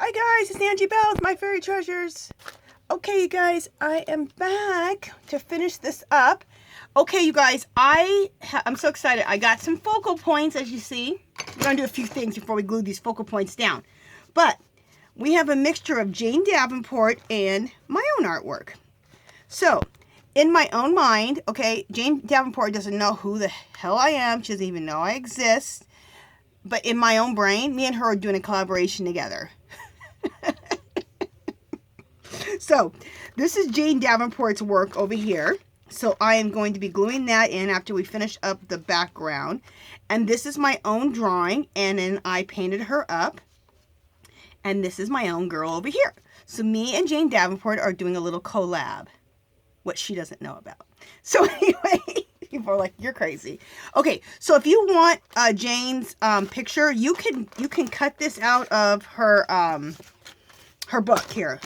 Hi guys, it's Angie Bell with My Fairy Treasures. Okay, you guys, I am back to finish this up. Okay, you guys, I'm so excited. I got some focal points, as you see. We're going to do a few things before we glue these focal points down. But we have a mixture of Jane Davenport and my own artwork. So, in my own mind, okay, Jane Davenport doesn't know who the hell I am. She doesn't even know I exist. But in my own brain, me and her are doing a collaboration together. So, this is Jane Davenport's work over here. So, I am going to be gluing that in after we finish up the background. And this is my own drawing, and then I painted her up. And this is my own girl over here. So, me and Jane Davenport are doing a little collab. What she doesn't know about. So, anyway, people are like, you're crazy. Okay, so if you want Jane's picture, you can cut this out of her book here.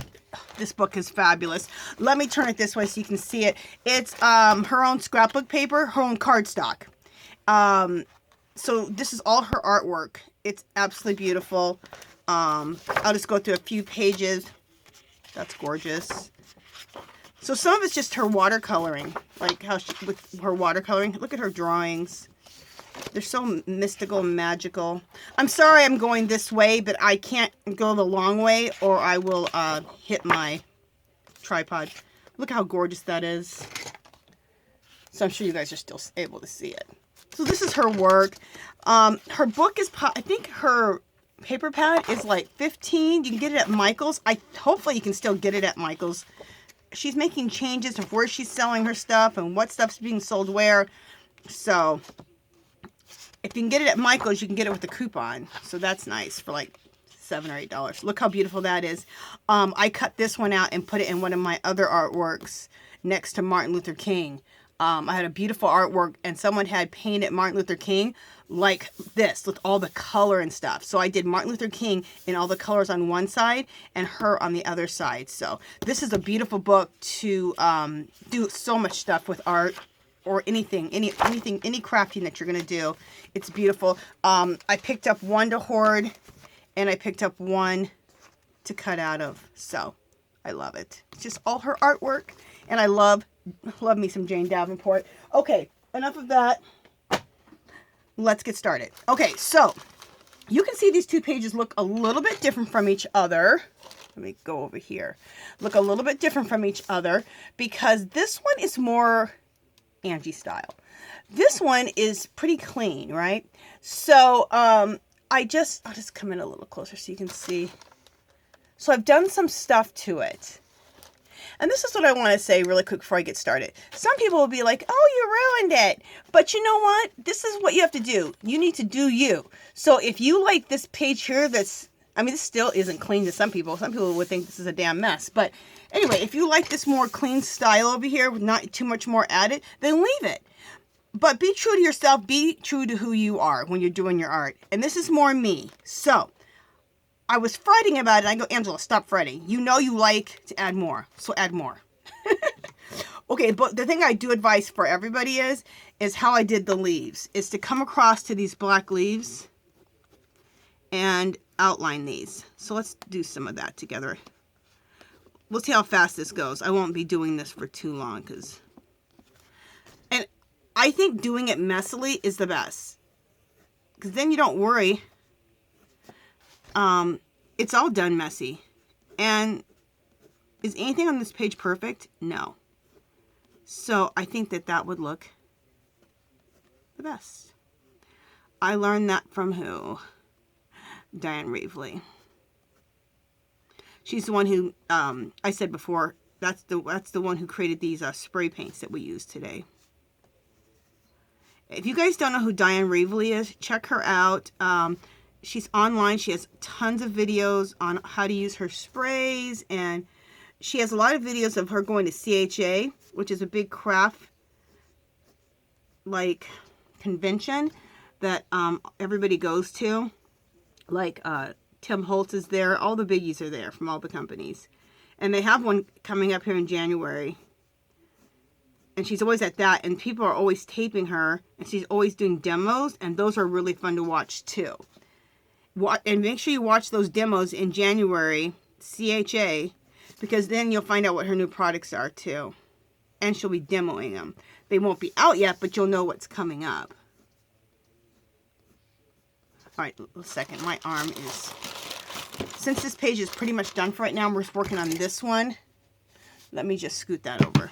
This book is fabulous. Let me turn it this way so you can see it. It's her own scrapbook paper, her own cardstock. So this is all her artwork. It's absolutely beautiful. I'll just go through a few pages. That's gorgeous. So some of it's just her watercoloring, like how she, with her watercoloring. Look at her drawings. They're so mystical and magical. I'm sorry I'm going this way, but I can't go the long way or I will hit my tripod. Look how gorgeous that is. So I'm sure you guys are still able to see it. So this is her work. Her book is, I think her paper pad is like $15. You can get it at Michael's. Hopefully you can still get it at Michael's. She's making changes of where she's selling her stuff and what stuff's being sold where. So if you can get it at Michael's, you can get it with a coupon. So that's nice for like $7 or $8. Look how beautiful that is. I cut this one out and put it in one of my other artworks next to Martin Luther King. I had a beautiful artwork and someone had painted Martin Luther King like this with all the color and stuff. So I did Martin Luther King in all the colors on one side and her on the other side. So this is a beautiful book to do so much stuff with art or anything, any crafting that you're going to do. It's beautiful. I picked up one to hoard and I picked up one to cut out of. So I love it. It's just all her artwork and I love me some Jane Davenport. Okay, enough of that. Let's get started. Okay, so you can see these two pages look a little bit different from each other. Let me go over here. Look a little bit different from each other because this one is more Angie style. This one is pretty clean, right? So I'll just come in a little closer so you can see. So I've done some stuff to it. And this is what I want to say really quick before I get started. Some people will be like, oh, you ruined it. But you know what? This is what you have to do. You need to do you. So if you like this page here this still isn't clean to some people. Some people would think this is a damn mess. But anyway, if you like this more clean style over here with not too much more added, then leave it. But be true to yourself. Be true to who you are when you're doing your art. And this is more me. So I was fretting about it. I go, Angela, stop fretting. You know you like to add more, so add more. Okay, but the thing I do advise for everybody is how I did the leaves. Is to come across to these black leaves and outline these. So let's do some of that together. We'll see how fast this goes. I won't be doing this for too long and I think doing it messily is the best. Because then you don't worry. It's all done messy. And is anything on this page perfect? No. So I think that would look the best. I learned that from who? Diane Reevely. She's the one who, I said before, that's the one who created these spray paints that we use today. If you guys don't know who Diane Reevely is, check her out. She's online. She has tons of videos on how to use her sprays. And she has a lot of videos of her going to CHA, which is a big craft like convention that everybody goes to. Like Tim Holtz is there. All the biggies are there from all the companies. And they have one coming up here in January. And she's always at that. And people are always taping her. And she's always doing demos. And those are really fun to watch too. And make sure you watch those demos in January, CHA, because then you'll find out what her new products are too. And she'll be demoing them. They won't be out yet, but you'll know what's coming up. All right, a second. My arm is... Since this page is pretty much done for right now, we're working on this one. Let me just scoot that over.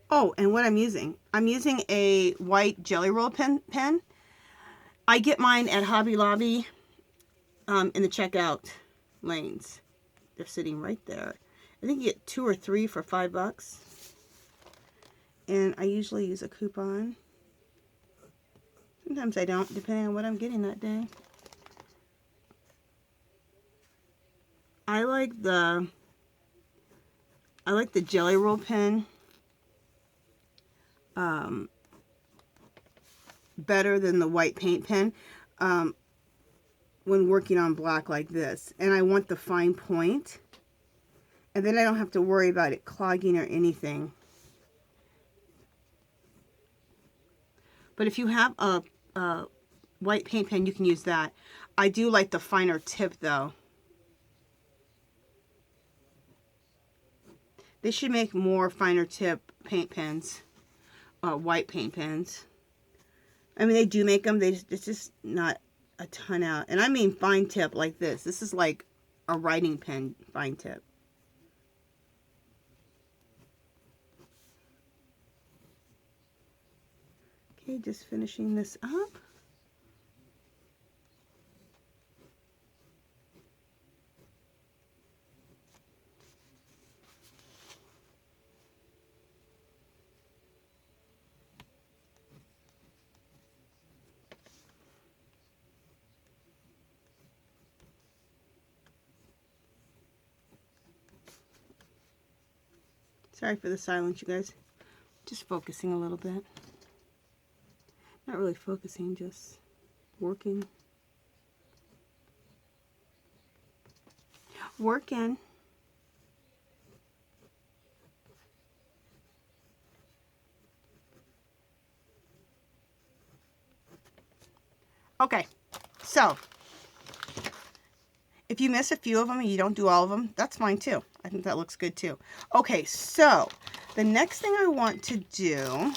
Oh, and what I'm using a white Gelli Roll pen. I get mine at Hobby Lobby in the checkout lanes. They're sitting right there. I think you get 2 or 3 for $5. And I usually use a coupon. Sometimes I don't, depending on what I'm getting that day. I like the Gelli Roll pen better than the white paint pen when working on black like this. And I want the fine point, and then I don't have to worry about it clogging or anything. But if you have a white paint pen, you can use that. I do like the finer tip though. They should make more finer tip paint pens, white paint pens. I mean, they do make them. It's just not a ton out. And I mean fine tip like this. This is like a writing pen fine tip. Okay, just finishing this up. Sorry for the silence, you guys. Just focusing a little bit. Not really focusing, just working. Working. Okay, so if you miss a few of them and you don't do all of them, that's fine too. I think that looks good too. Okay, so the next thing I want to do,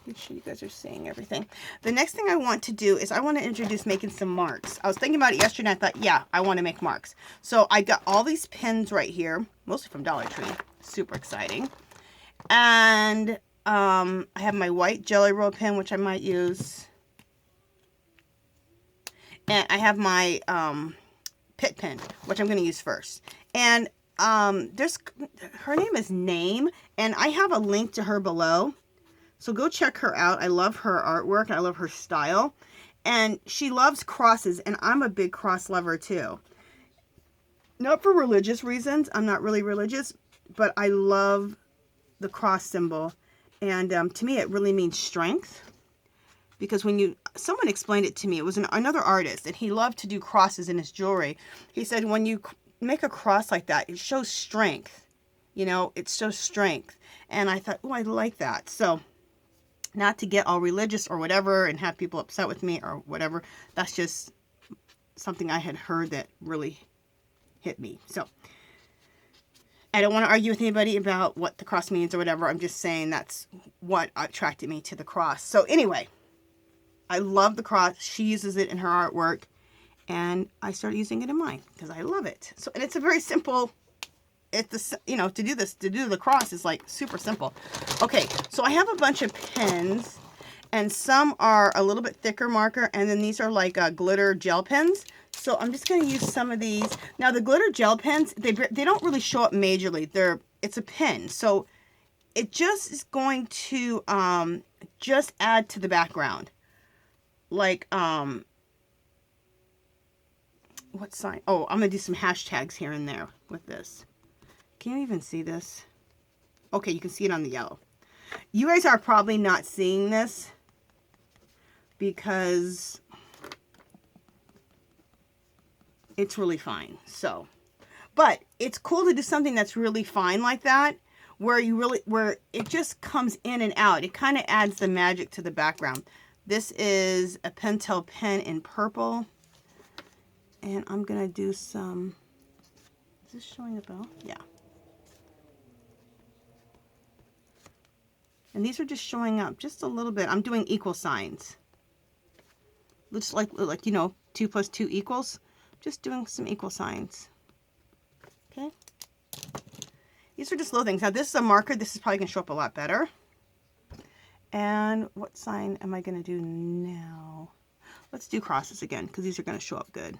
make sure you guys are seeing everything. The next thing I want to do is I want to introduce making some marks. I was thinking about it yesterday and I thought, yeah, I want to make marks. So I got all these pins right here, mostly from Dollar Tree. Super exciting. And I have my white Gelli Roll pen, which I might use. And I have my Pit pen, which I'm going to use first. And her name is Name, and I have a link to her below. So go check her out. I love her artwork. I love her style. And she loves crosses, and I'm a big cross lover too. Not for religious reasons. I'm not really religious, but I love the cross symbol. And to me, it really means strength. Because when someone explained it to me, it was another artist, and he loved to do crosses in his jewelry. He said when you make a cross like that, it shows strength. You know, it shows strength. And I thought, oh, I like that. So, not to get all religious or whatever and have people upset with me or whatever. That's just something I had heard that really hit me. So, I don't want to argue with anybody about what the cross means or whatever. I'm just saying that's what attracted me to the cross. So, anyway. I love the cross. She uses it in her artwork, and I started using it in mine because I love it. So, and it's a very simple. It's you know, to do the cross is like super simple. Okay, so I have a bunch of pens, and some are a little bit thicker marker, and then these are like glitter gel pens. So I'm just going to use some of these. Now the glitter gel pens, they don't really show up majorly. It's a pen, so it just is going to just add to the background. Like, what sign? Oh, I'm going to do some hashtags here and there with this. Can you even see this? Okay, you can see it on the yellow. You guys are probably not seeing this because it's really fine. So, but it's cool to do something that's really fine like that, where it just comes in and out. It kind of adds the magic to the background. This is a Pentel pen in purple. And I'm going to do some, is this showing up well? Yeah. And these are just showing up just a little bit. I'm doing equal signs. Looks like, you know, 2 plus 2 equals. Just doing some equal signs. Okay. These are just little things. Now this is a marker. This is probably going to show up a lot better. And what sign am I going to do now? Let's do crosses again, because these are going to show up good.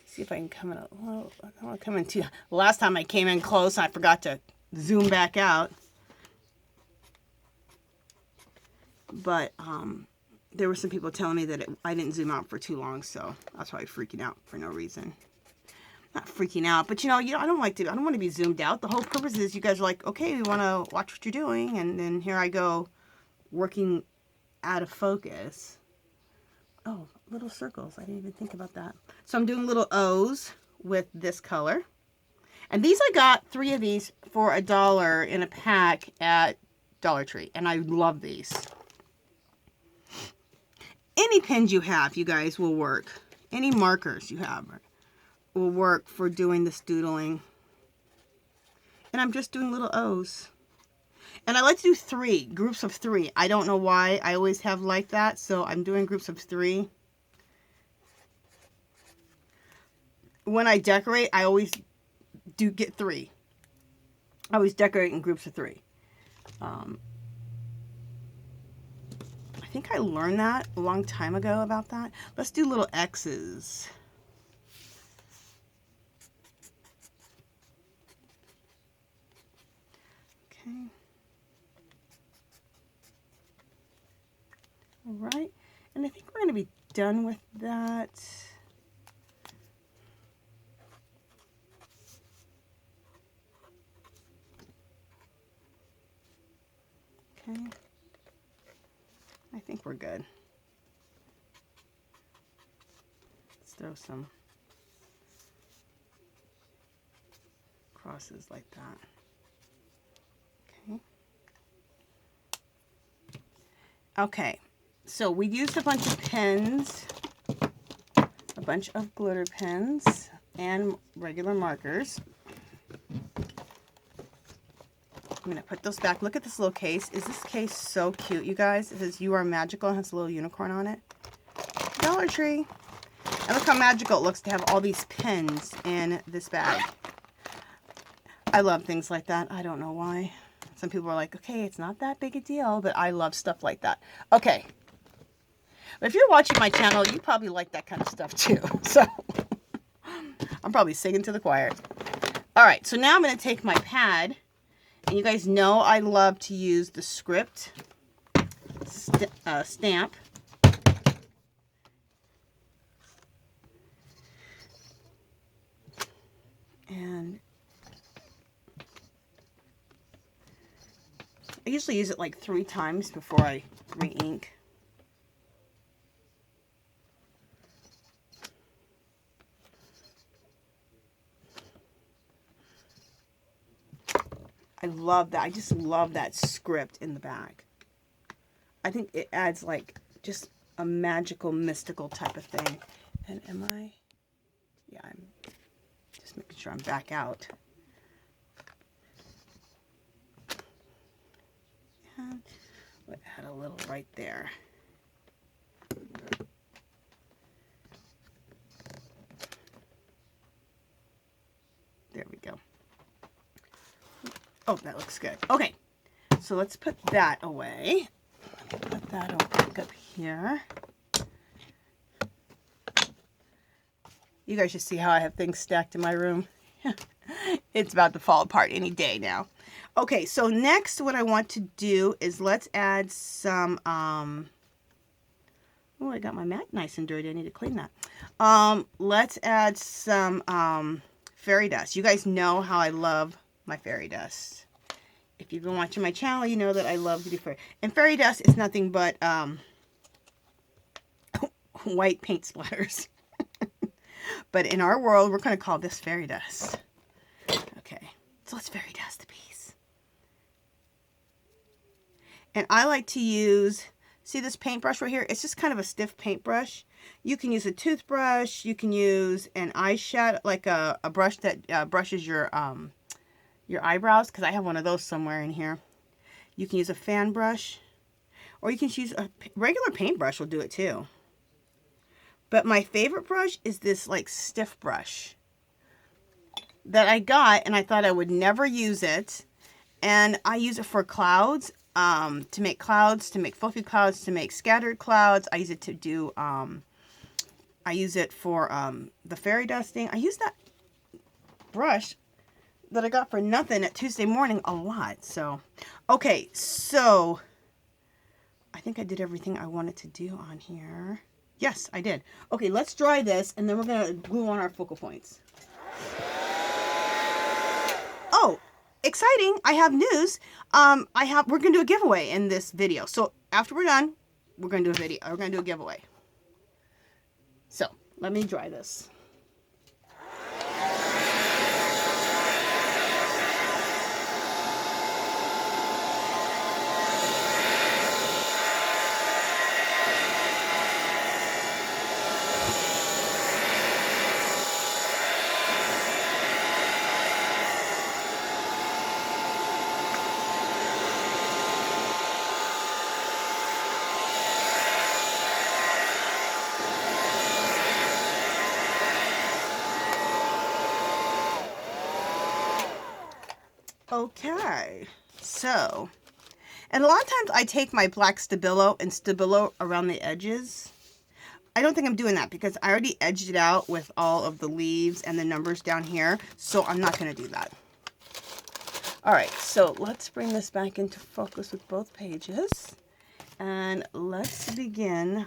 See if I can come in a little, I don't want to come in too, last time I came in close, I forgot to zoom back out. But there were some people telling me that I didn't zoom out for too long, so I was probably freaking out for no reason. Not freaking out, but you know, I don't want to be zoomed out. The whole purpose is you guys are like, okay, we want to watch what you're doing, and then here I go working out of focus. Oh, little circles. I didn't even think about that. So I'm doing little O's with this color. And these I got 3 of these for $1 in a pack at Dollar Tree. And I love these. Any pens you have, you guys, will work. Any markers you have will work for doing this doodling. And I'm just doing little O's. And I like to do 3, groups of 3. I don't know why. I always have like that. So I'm doing groups of 3. When I decorate, I always do get 3. I always decorate in groups of 3. I think I learned that a long time ago about that. Let's do little X's. Okay. All right, and I think we're going to be done with that. Okay, I think we're good. Let's throw some crosses like that. Okay. Okay. So we used a bunch of pens, a bunch of glitter pens, and regular markers. I'm going to put those back. Look at this little case. Is this case so cute, you guys? It says, "You are magical," and has a little unicorn on it. Dollar Tree. And look how magical it looks to have all these pens in this bag. I love things like that. I don't know why. Some people are like, okay, it's not that big a deal, but I love stuff like that. Okay. But if you're watching my channel, you probably like that kind of stuff too. So I'm probably singing to the choir. All right, so now I'm going to take my pad, and you guys know I love to use the script stamp. And I usually use it like 3 times before I re-ink. I love that. I just love that script in the back. I think it adds like just a magical, mystical type of thing. And am I? Yeah, I'm just making sure I'm back out. And we'll add a little right there. There we go. Oh, that looks good. Okay, so let's put that away. Put that back up here. You guys should see how I have things stacked in my room. It's about to fall apart any day now. Okay, so next what I want to do is let's add some, oh, I got my mat nice and dirty. I need to clean that. Let's add some fairy dust. You guys know how I love my fairy dust. If you've been watching my channel, you know that I love to do fairy. And fairy dust is nothing but white paint splatters. But in our world, we're going to call this fairy dust. Okay, so let's fairy dust the piece. And I like to use, see this paintbrush right here? It's just kind of a stiff paintbrush. You can use a toothbrush. You can use an eyeshadow, like a brush that brushes your eyebrows, because I have one of those somewhere in here. You can use a fan brush, or you can use a regular paintbrush will do it too. But my favorite brush is this like stiff brush that I got, and I thought I would never use it. And I use it for clouds, to make fluffy clouds, to make scattered clouds. I use it to do, I use it for the fairy dusting. I use that brush that I got for nothing at Tuesday morning a lot. So, okay, so I think I did everything I wanted to do on here. Yes, I did. Okay, let's dry this, and then we're going to glue on our focal points. Oh, exciting. I have news. We're going to do a giveaway in this video. So after we're done, we're going to do a video. We're going to do a giveaway. So let me dry this. Okay, so, and a lot of times I take my black Stabilo and Stabilo around the edges. I don't think I'm doing that because I already edged it out with all of the leaves and the numbers down here, so I'm not going to do that. Alright, so let's bring this back into focus with both pages, and let's begin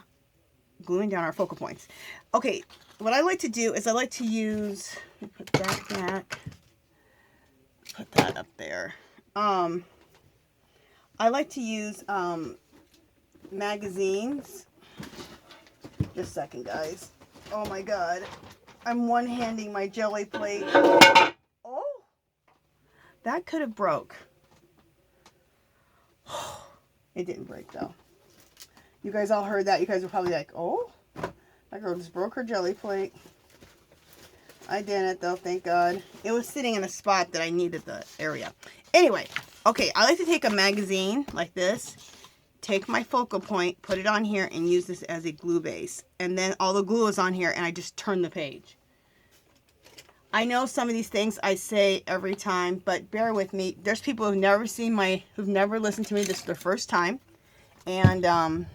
gluing down our focal points. Okay, what I like to do is I like to use, let me put that back. Put that up there. I like to use magazines. Just a second, guys. Oh my god. I'm one-handing my jelly plate. Oh! That could have broke. It didn't break though. You guys all heard that. You guys were probably like, oh, that girl just broke her jelly plate. I didn't though, thank God. It was sitting in a spot that I needed the area. Anyway, okay, I like to take a magazine like this, take my focal point, put it on here, and use this as a glue base. And then all the glue is on here, and I just turn the page. I know some of these things I say every time, but bear with me. There's people who've never seen who've never listened to me. This is their first time. And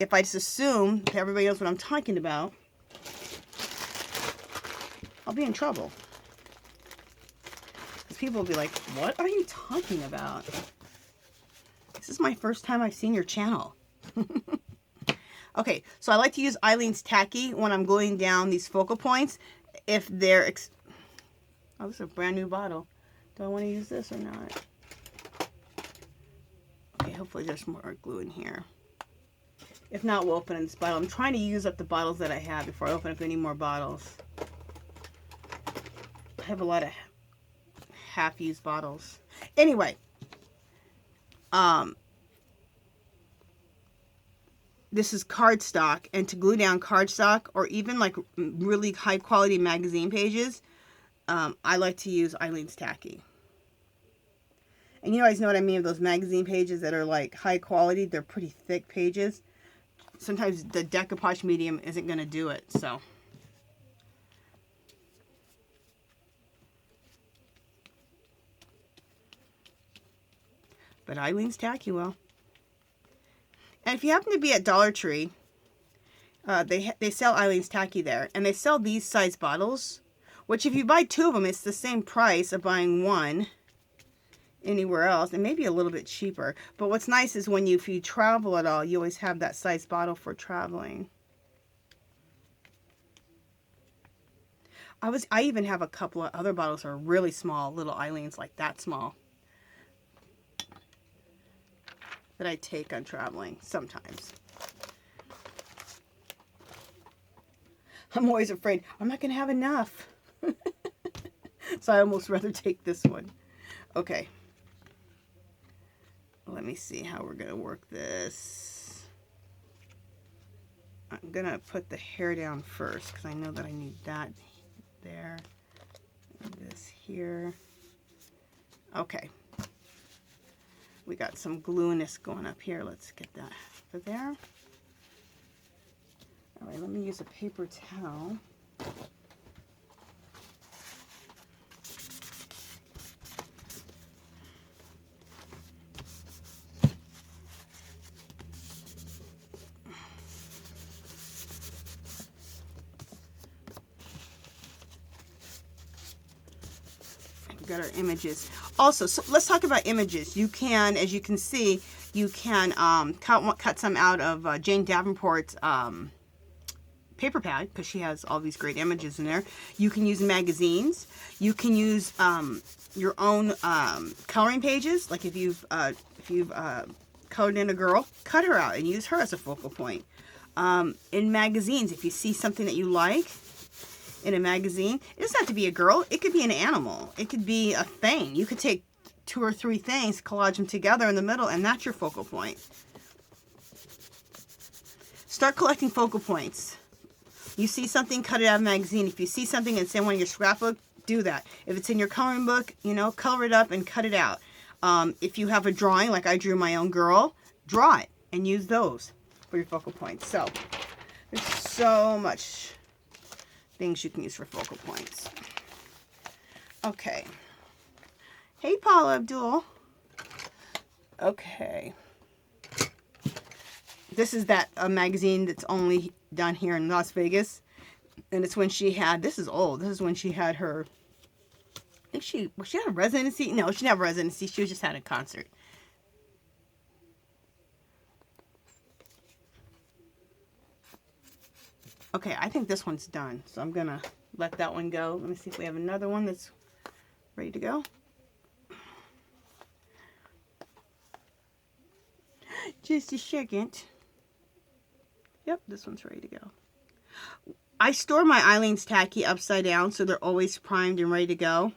if I just assume that everybody knows what I'm talking about, I'll be in trouble. Because people will be like, what are you talking about? This is my first time I've seen your channel. Okay, so I like to use Eileen's Tacky when I'm gluing down these focal points. If they're... oh, this is a brand new bottle. Do I want to use this or not? Okay, hopefully there's more glue in here. If not, we'll open this bottle. I'm trying to use up the bottles that I have before I open up any more bottles. I have a lot of half-used bottles. Anyway, this is cardstock, and to glue down cardstock or even like really high-quality magazine pages, I like to use Eileen's Tacky. And you guys know what I mean with those magazine pages that are like high quality. They're pretty thick pages. Sometimes the decoupage medium isn't going to do it, so... but Eileen's Tacky will. And if you happen to be at Dollar Tree, they sell Eileen's Tacky there. And they sell these size bottles, which if you buy 2 of them, it's the same price of buying 1 anywhere else. And maybe a little bit cheaper. But what's nice is when if you travel at all, you always have that size bottle for traveling. I even have a couple of other bottles that are really small, little Eileens, like that small, that I take on traveling sometimes. I'm always afraid I'm not going to have enough. So I almost rather take this one. Okay. Let me see how we're going to work this. I'm going to put the hair down first because I know that I need that there. And this here. Okay. We got some gluiness going up here. Let's get that over there. All right, let me use a paper towel. We've got our images. Also, so let's talk about images. You can, as you can see, you can cut some out of Jane Davenport's paper pad, because she has all these great images in there. You can use magazines. You can use your own coloring pages. Like if you've colored in a girl, cut her out and use her as a focal point. In magazines, if you see something that you like in a magazine, it doesn't have to be a girl. It could be an animal. It could be a thing. You could take 2 or 3 things, collage them together in the middle, and that's your focal point. Start collecting focal points. You see something, cut it out of a magazine. If you see something and it's in one of your scrapbook, do that. If it's in your coloring book, you know, color it up and cut it out. If you have a drawing, like I drew my own girl, draw it and use those for your focal points. So there's so much things you can use for focal points. Okay. Hey, Paula Abdul. Okay. This is that magazine that's only done here in Las Vegas. And it's when she had, this is old. This is when she had her, I think she had a residency? No, she didn't have a residency. She just had a concert. Okay, I think this one's done. So I'm going to let that one go. Let me see if we have another one that's ready to go. Just a second. Yep, this one's ready to go. I store my Eileen's Tacky upside down so they're always primed and ready to go.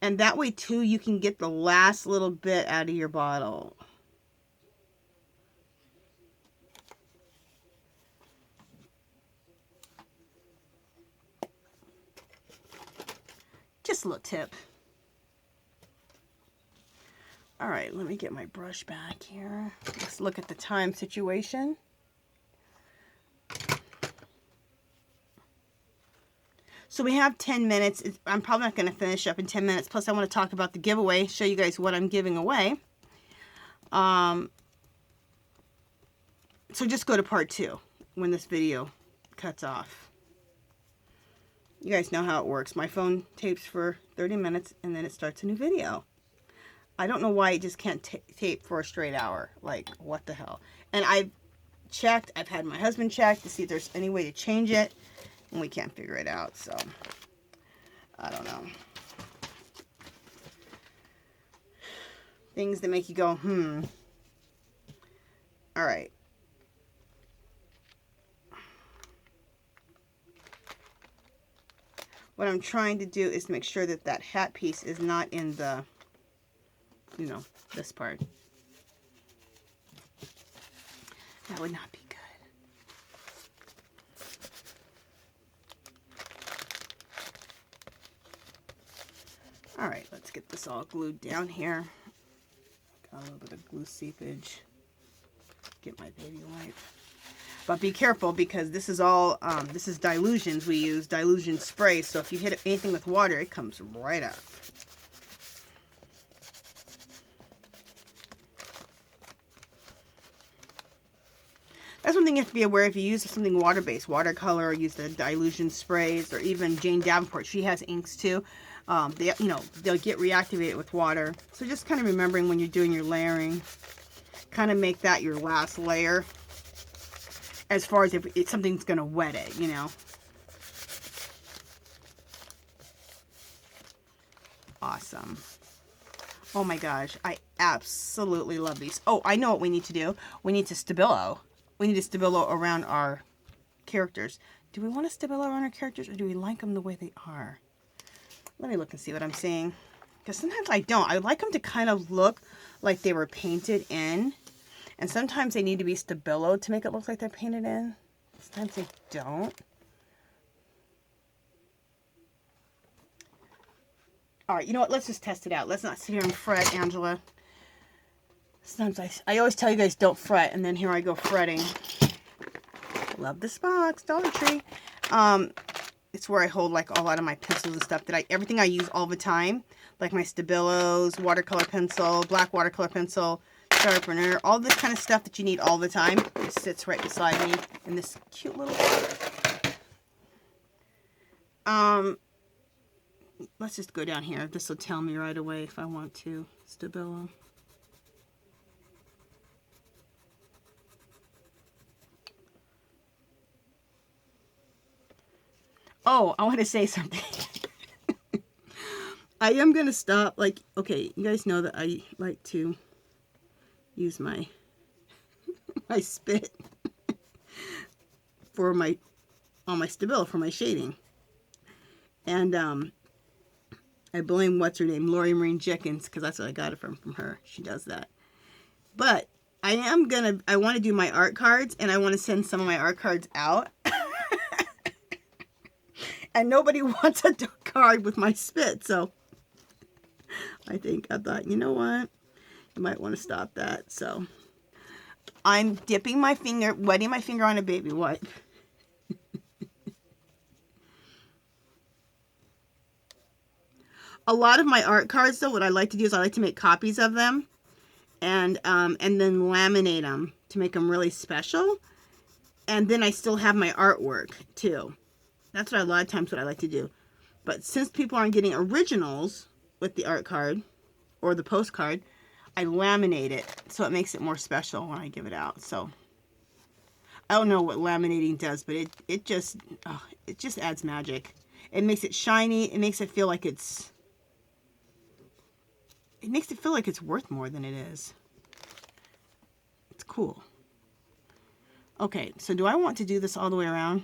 And that way, too, you can get the last little bit out of your bottle. Just a little tip. All right, let me get my brush back here. Let's look at the time situation. So we have 10 minutes. I'm probably not going to finish up in 10 minutes. Plus, I want to talk about the giveaway, show you guys what I'm giving away. So just go to part 2 when this video cuts off. You guys know how it works. My phone tapes for 30 minutes and then it starts a new video. I don't know why it just can't tape for a straight hour. Like, what the hell? And I've checked. I've had my husband check to see if there's any way to change it. And we can't figure it out, so I don't know. Things that make you go, All right. What I'm trying to do is make sure that that hat piece is not in the, you know, this part. That would not be good. All right, let's get this all glued down here. Got a little bit of glue seepage. Get my baby wipe. But be careful because this is all, this is Dylusions. We use Dylusion spray, so if you hit anything with water, it comes right up. That's one thing you have to be aware if you use something water-based, watercolor, or use the Dylusion sprays, or even Jane Davenport. She has inks too. They, you know, they'll get reactivated with water. So just kind of remembering when you're doing your layering, kind of make that your last layer. As far as if something's going to wet it, you know. awesome. Oh my gosh, I absolutely love these. Oh, I know what we need to do. We need to stabilo. We need to stabilo around our characters. Do we want to stabilo around our characters, or do we like them the way they are? Let me look and see what I'm seeing. Because sometimes I don't. I like them to kind of look like they were painted in. And sometimes they need to be stabilo to make it look like they're painted in. Sometimes they don't. All right, you know what? Let's just test it out. Let's not sit here and fret, Angela. Sometimes I always tell you guys don't fret, and then here I go fretting. Love this box, Dollar Tree. It's where I hold like a lot of my pencils and stuff that everything I use all the time, like my Stabilos, watercolor pencil, black watercolor pencil, sharpener, all this kind of stuff that you need all the time. It sits right beside me in this cute little box. Let's just go down here. This will tell me right away if I want to Stabilo. Oh, I want to say something. I am going to stop. Like, okay, you guys know that I like to use my my spit for on my Stabilo for my shading. And I blame what's her name, Lori Marine Jenkins, because that's what I got it from her. She does that. But I want to do my art cards, and I want to send some of my art cards out. And nobody wants a card with my spit, so I thought, you know what? You might want to stop that. So I'm dipping my finger, wetting my finger on a baby wipe. A lot of my art cards, though, what I like to do is I like to make copies of them and then laminate them to make them really special. And then I still have my artwork, too. That's what a lot of times what I like to do. But since people aren't getting originals with the art card or the postcard, I laminate it so it makes it more special when I give it out. So I don't know what laminating does, but it just adds magic. It makes it shiny. It makes it feel like it's worth more than it is. It's cool. Okay, so do I want to do this all the way around?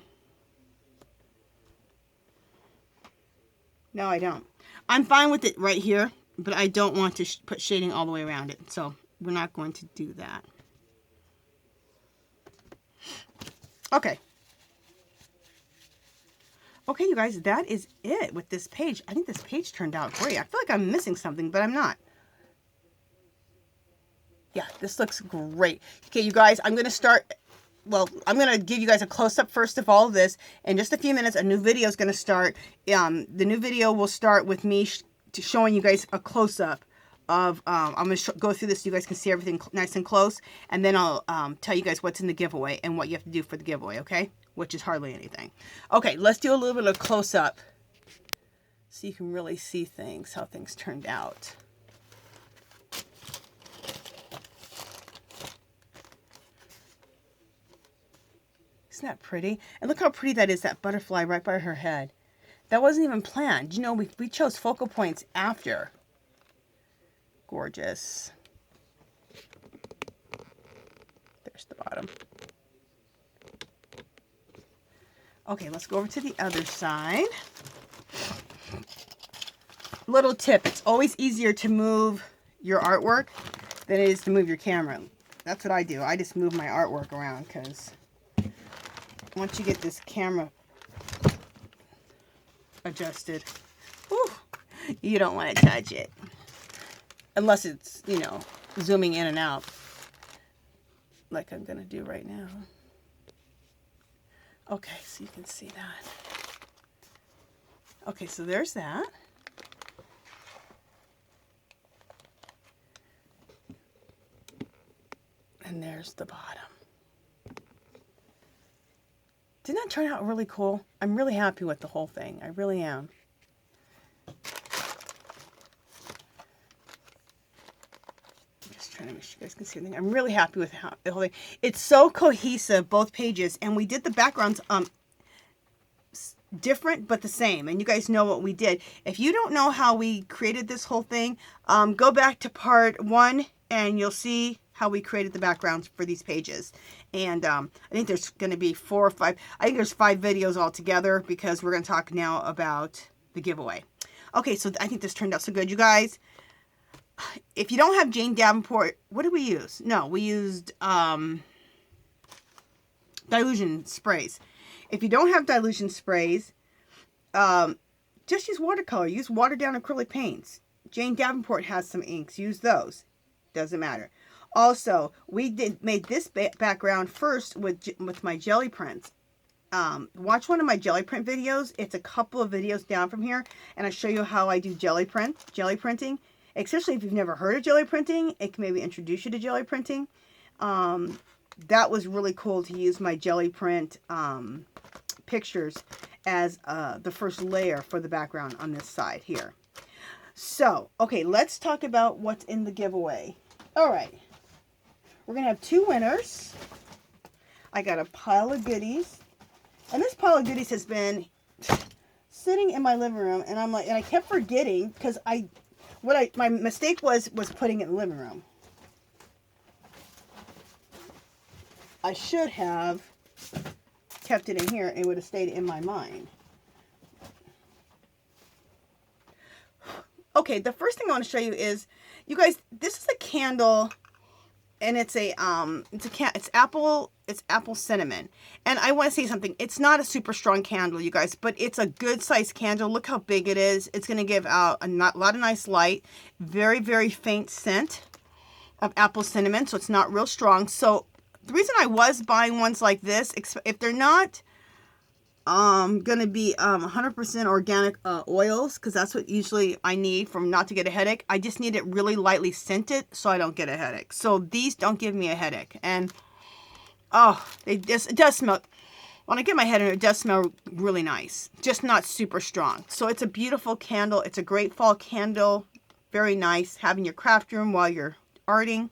No, I don't. I'm fine with it right here, but I don't want to put shading all the way around it. So we're not going to do that. Okay. Okay, you guys, that is it with this page. I think this page turned out great. I feel like I'm missing something, but I'm not. Yeah, this looks great. Okay, you guys, I'm going to start... Well, I'm going to give you guys a close-up first of all of this. In just a few minutes, a new video is going to start. The new video will start with me showing you guys a close-up of... I'm going to go through this so you guys can see everything nice and close. And then I'll tell you guys what's in the giveaway and what you have to do for the giveaway, okay? Which is hardly anything. Okay, let's do a little bit of close-up so you can really see things, how things turned out. Isn't that pretty? And look how pretty that is, that butterfly right by her head. That wasn't even planned. You know, we chose focal points after. Gorgeous. There's the bottom. Okay, let's go over to the other side. Little tip, it's always easier to move your artwork than it is to move your camera. That's what I do. I just move my artwork around because... once you get this camera adjusted, whew, you don't want to touch it. Unless it's, you know, zooming in and out. Like I'm going to do right now. Okay, so you can see that. Okay, so there's that. And there's the bottom. Didn't that turn out really cool? I'm really happy with the whole thing. I really am. I'm just trying to make sure you guys can see everything. I'm really happy with how the whole thing. It's so cohesive, both pages. And we did the backgrounds different but the same, and you guys know what we did. If you don't know how we created this whole thing, go back to part 1 and you'll see how we created the backgrounds for these pages. And I think there's going to be 4 or 5, I think there's 5 videos altogether, because we're going to talk now about the giveaway. Okay, so I think this turned out so good, you guys. If you don't have Jane Davenport, what did we use? No, we used Dylusion sprays. If you don't have Dylusion sprays, just use watercolor. Use watered down acrylic paints. Jane Davenport has some inks. Use those. Doesn't matter. Also, we made this background first with my jelly prints. Watch one of my jelly print videos. It's a couple of videos down from here, and I show you how I do jelly printing. Especially if you've never heard of jelly printing, it can maybe introduce you to jelly printing. That was really cool to use my jelly print pictures as the first layer for the background on this side here. So, okay, let's talk about what's in the giveaway. All right, we're gonna have 2 winners. I got a pile of goodies, and this pile of goodies has been sitting in my living room, and I'm like, and I kept forgetting, because my mistake was putting it in the living room. I should have kept it in here, and it would have stayed in my mind. Okay, the first thing I want to show you is, you guys, this is a candle, and it's apple cinnamon. And I want to say something. It's not a super strong candle, you guys, but it's a good sized candle. Look how big it is. It's going to give out a lot of nice light. Very, very faint scent of apple cinnamon, so it's not real strong. So the reason I was buying ones like this, if they're not gonna be 100% organic oils, because that's what usually I need not to get a headache. I just need it really lightly scented so I don't get a headache. So these don't give me a headache. And oh, it does smell, when I get my head in it does smell really nice, just not super strong. So it's a beautiful candle. It's a great fall candle. Very nice having your craft room while you're arting.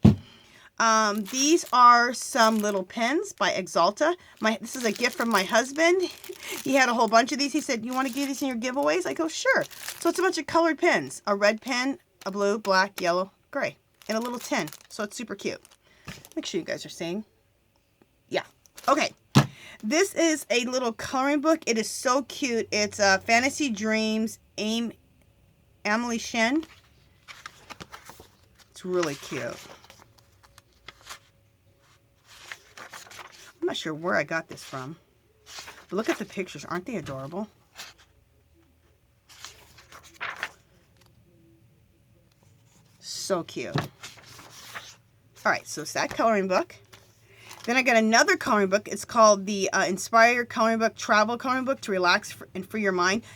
These are some little pens by Exalta. This is a gift from my husband. He had a whole bunch of these. He said, "You want to give these in your giveaways?" I go, "Sure." So it's a bunch of colored pens. A red pen, a blue, black, yellow, gray, in a little tin. So it's super cute. Make sure you guys are seeing. Yeah. Okay. This is a little coloring book. It is so cute. It's Fantasy Dreams, Emily Shen. It's really cute. I'm not sure where I got this from, but look at the pictures. Aren't they adorable? So cute. All right, so it's that coloring book. Then I got another coloring book. It's called the Inspire Coloring Book, Travel Coloring Book to Relax and Free Your Mind.